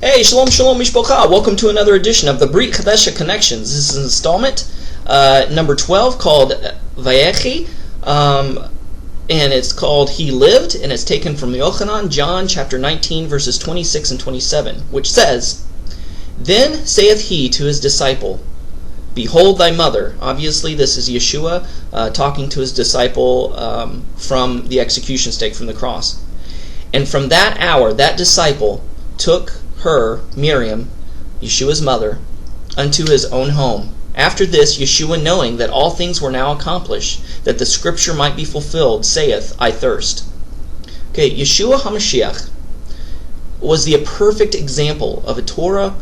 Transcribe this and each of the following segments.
Hey, shalom, shalom, mishpocha. Welcome to another edition of the Brit Chadasha Connections. This is installment number 12 called Vayechi, and it's called He Lived, and it's taken from Yochanan, John chapter 19, verses 26 and 27, which says, Then saith he to his disciple, Behold thy mother. Obviously, this is Yeshua talking to his disciple from the execution stake, from the cross. And from that hour, that disciple took her, Miriam, Yeshua's mother, unto his own home. After this, Yeshua, knowing that all things were now accomplished, that the scripture might be fulfilled, saith, I thirst. Okay, Yeshua HaMashiach was the perfect example of Torah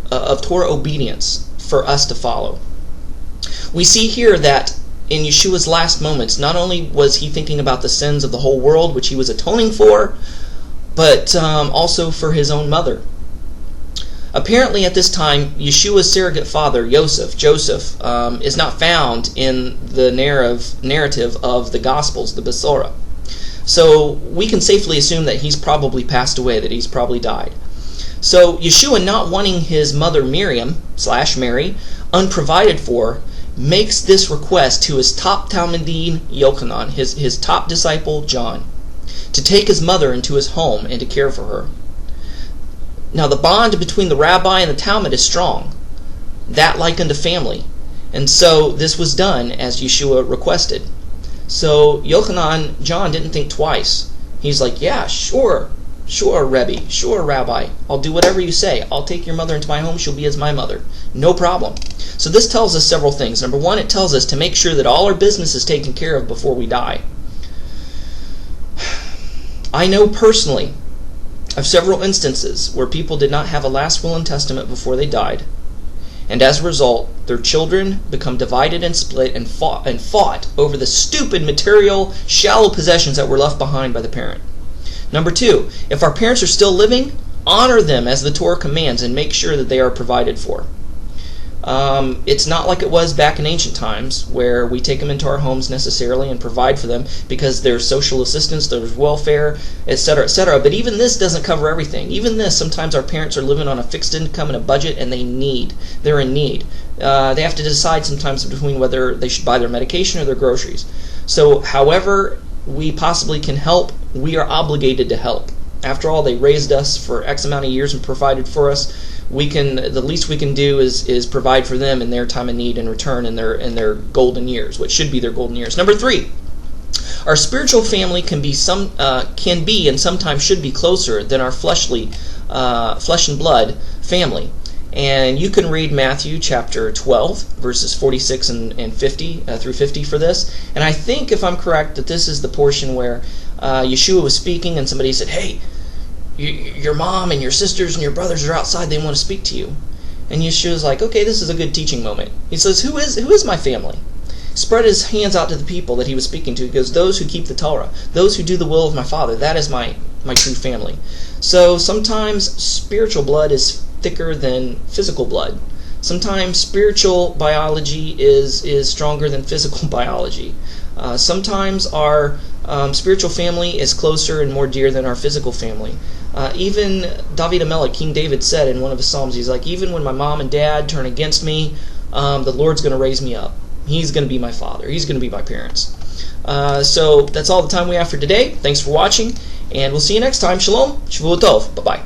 obedience for us to follow. We see here that in Yeshua's last moments, not only was he thinking about the sins of the whole world, which he was atoning for, but also for his own mother. Apparently at this time, Yeshua's surrogate father, Joseph, is not found in the narrative of the Gospels, the Besorah. So we can safely assume that he's probably passed away, that he's probably died. So Yeshua, not wanting his mother Miriam / Mary unprovided for, makes this request to his top Talmudim, Yochanan, his top disciple, John, to take his mother into his home and to care for her. Now the bond between the rabbi and the Talmud is strong, that like unto family. And so this was done as Yeshua requested. So Yochanan, John, didn't think twice. He's like, yeah, sure, Rebbe, sure, Rabbi. I'll do whatever you say. I'll take your mother into my home. She'll be as my mother. No problem. So this tells us several things. Number one, it tells us to make sure that all our business is taken care of before we die. I know personally of several instances where people did not have a last will and testament before they died, and as a result, their children become divided and split and fought over the stupid material, shallow possessions that were left behind by the parent. Number two, if our parents are still living, honor them as the Torah commands and make sure that they are provided for. It's not like it was back in ancient times where we take them into our homes necessarily and provide for them because there's social assistance, there's welfare, etc., etc. But even this doesn't cover everything. Even this, sometimes our parents are living on a fixed income and a budget and they're in need. They have to decide sometimes between whether they should buy their medication or their groceries. So however we possibly can help, we are obligated to help. After all, they raised us for X amount of years and provided for us. The least we can do is provide for them in their time of need in return in their golden years, what should be their golden years. Number three, our spiritual family can be and sometimes should be closer than our flesh and blood family. And you can read Matthew chapter 12, verses 46 and 50 through 50 for this. And I think, if I'm correct, that this is the portion where Yeshua was speaking and somebody said, hey, your mom and your sisters and your brothers are outside, they want to speak to you. And Yeshua's like, okay, this is a good teaching moment. He says, who is my family? Spread his hands out to the people that he was speaking to. He goes, those who keep the Torah, those who do the will of my Father, that is my true family. So sometimes spiritual blood is thicker than physical blood. Sometimes spiritual biology is stronger than physical biology. Sometimes our spiritual family is closer and more dear than our physical family. Even David HaMelech, King David, said in one of his Psalms, he's like, even when my mom and dad turn against me, the Lord's going to raise me up. He's going to be my father. He's going to be my parents. So that's all the time we have for today. Thanks for watching, and we'll see you next time. Shalom, Shavuot Tov. Bye-bye.